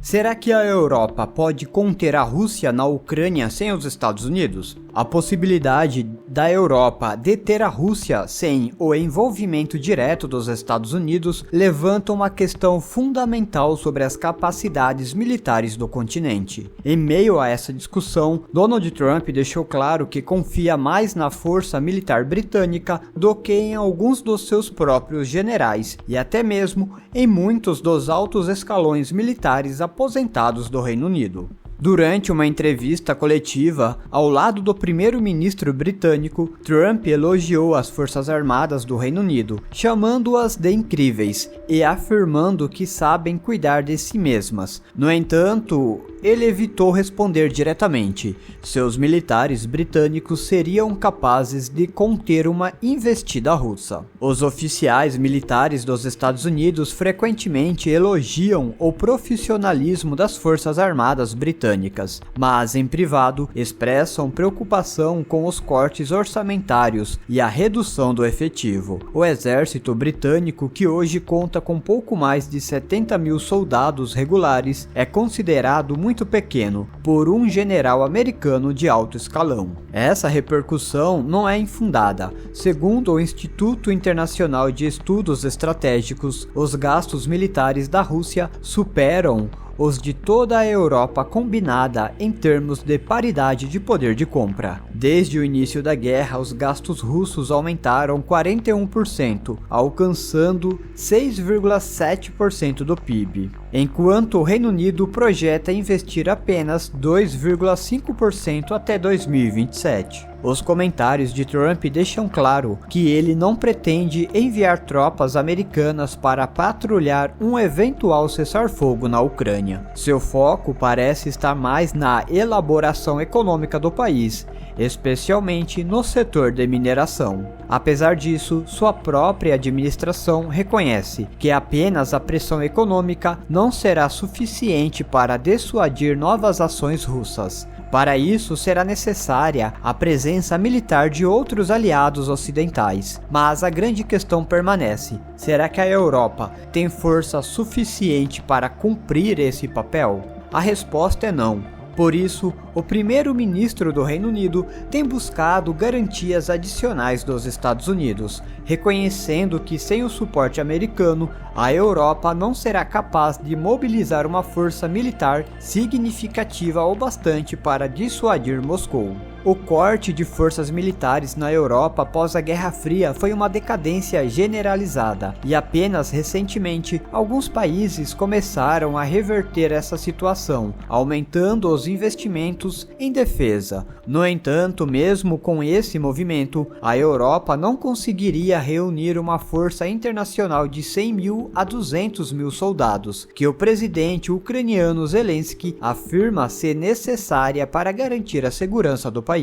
Será que a Europa pode conter a Rússia na Ucrânia sem os Estados Unidos? A possibilidade da Europa deter a Rússia sem o envolvimento direto dos Estados Unidos levanta uma questão fundamental sobre as capacidades militares do continente. Em meio a essa discussão, Donald Trump deixou claro que confia mais na força militar britânica do que em alguns dos seus próprios generais e até mesmo em muitos dos altos escalões militares aposentados do Reino Unido. Durante uma entrevista coletiva ao lado do primeiro-ministro britânico, Trump elogiou as Forças Armadas do Reino Unido, chamando-as de incríveis e afirmando que sabem cuidar de si mesmas. No entanto, ele evitou responder diretamente. Seus militares britânicos seriam capazes de conter uma investida russa. Os oficiais militares dos Estados Unidos frequentemente elogiam o profissionalismo das Forças Armadas britânicas, mas em privado expressam preocupação com os cortes orçamentários e a redução do efetivo. O exército britânico, que hoje conta com pouco mais de 70 mil soldados regulares, é considerado muito pequeno por um general americano de alto escalão. Essa repercussão não é infundada. Segundo o Instituto Internacional de Estudos Estratégicos, os gastos militares da Rússia superam os de toda a Europa combinada em termos de paridade de poder de compra. Desde o início da guerra, os gastos russos aumentaram 41%, alcançando 6,7% do PIB, enquanto o Reino Unido projeta investir apenas 2,5% até 2027. Os comentários de Trump deixam claro que ele não pretende enviar tropas americanas para patrulhar um eventual cessar-fogo na Ucrânia. Seu foco parece estar mais na elaboração econômica do país, especialmente no setor de mineração. Apesar disso, sua própria administração reconhece que apenas a pressão econômica não será suficiente para dissuadir novas ações russas. Para isso, será necessária a presença militar de outros aliados ocidentais. Mas a grande questão permanece: será que a Europa tem força suficiente para cumprir esse papel? A resposta é não. Por isso, o primeiro-ministro do Reino Unido tem buscado garantias adicionais dos Estados Unidos, reconhecendo que sem o suporte americano, a Europa não será capaz de mobilizar uma força militar significativa o bastante para dissuadir Moscou. O corte de forças militares na Europa após a Guerra Fria foi uma decadência generalizada, e apenas recentemente alguns países começaram a reverter essa situação, aumentando os investimentos em defesa. No entanto, mesmo com esse movimento, a Europa não conseguiria reunir uma força internacional de 100 mil a 200 mil soldados, que o presidente ucraniano Zelensky afirma ser necessária para garantir a segurança do país.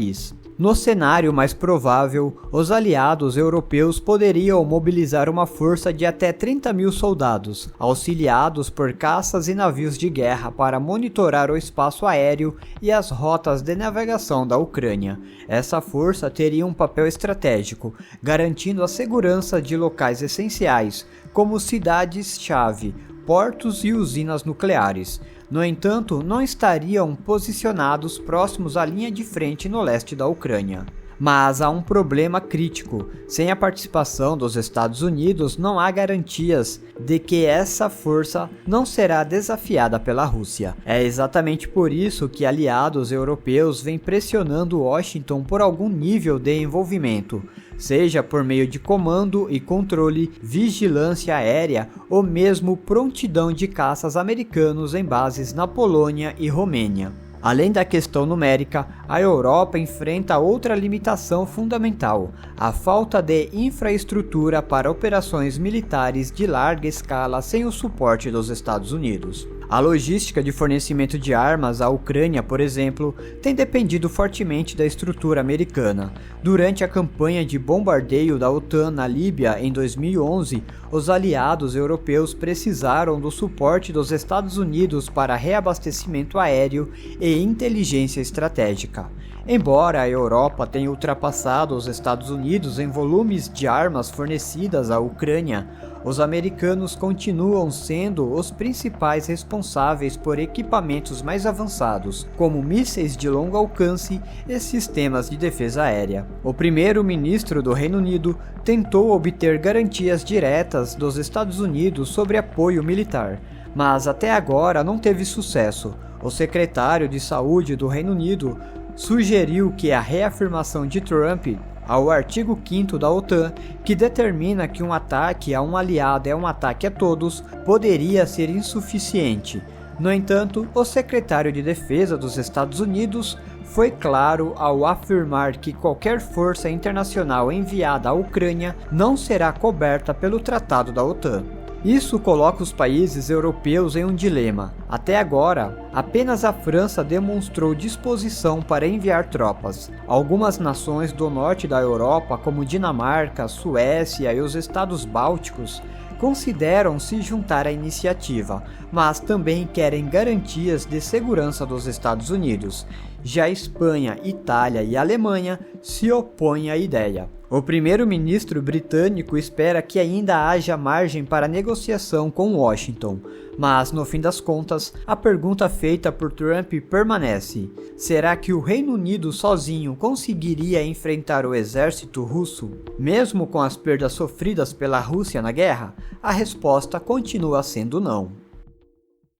No cenário mais provável, os aliados europeus poderiam mobilizar uma força de até 30 mil soldados, auxiliados por caças e navios de guerra para monitorar o espaço aéreo e as rotas de navegação da Ucrânia. Essa força teria um papel estratégico, garantindo a segurança de locais essenciais, como cidades-chave, portos e usinas nucleares. No entanto, não estariam posicionados próximos à linha de frente no leste da Ucrânia. Mas há um problema crítico: sem a participação dos Estados Unidos, não há garantias de que essa força não será desafiada pela Rússia. É exatamente por isso que aliados europeus vêm pressionando Washington por algum nível de envolvimento, seja por meio de comando e controle, vigilância aérea ou mesmo prontidão de caças americanos em bases na Polônia e Romênia. Além da questão numérica, a Europa enfrenta outra limitação fundamental: a falta de infraestrutura para operações militares de larga escala sem o suporte dos Estados Unidos. A logística de fornecimento de armas à Ucrânia, por exemplo, tem dependido fortemente da estrutura americana. Durante a campanha de bombardeio da OTAN na Líbia em 2011, os aliados europeus precisaram do suporte dos Estados Unidos para reabastecimento aéreo e inteligência estratégica. Embora a Europa tenha ultrapassado os Estados Unidos em volumes de armas fornecidas à Ucrânia, os americanos continuam sendo os principais responsáveis por equipamentos mais avançados, como mísseis de longo alcance e sistemas de defesa aérea. O primeiro-ministro do Reino Unido tentou obter garantias diretas dos Estados Unidos sobre apoio militar, mas até agora não teve sucesso. O secretário de Saúde do Reino Unido sugeriu que a reafirmação de Trump ao artigo 5º da OTAN, que determina que um ataque a um aliado é um ataque a todos, poderia ser insuficiente. No entanto, o secretário de Defesa dos Estados Unidos foi claro ao afirmar que qualquer força internacional enviada à Ucrânia não será coberta pelo Tratado da OTAN. Isso coloca os países europeus em um dilema. Até agora, apenas a França demonstrou disposição para enviar tropas. Algumas nações do norte da Europa, como Dinamarca, Suécia e os estados bálticos, consideram se juntar à iniciativa, mas também querem garantias de segurança dos Estados Unidos. Já Espanha, Itália e Alemanha se opõem à ideia. O primeiro-ministro britânico espera que ainda haja margem para negociação com Washington, mas no fim das contas, a pergunta feita por Trump permanece: será que o Reino Unido sozinho conseguiria enfrentar o exército russo? Mesmo com as perdas sofridas pela Rússia na guerra, a resposta continua sendo não.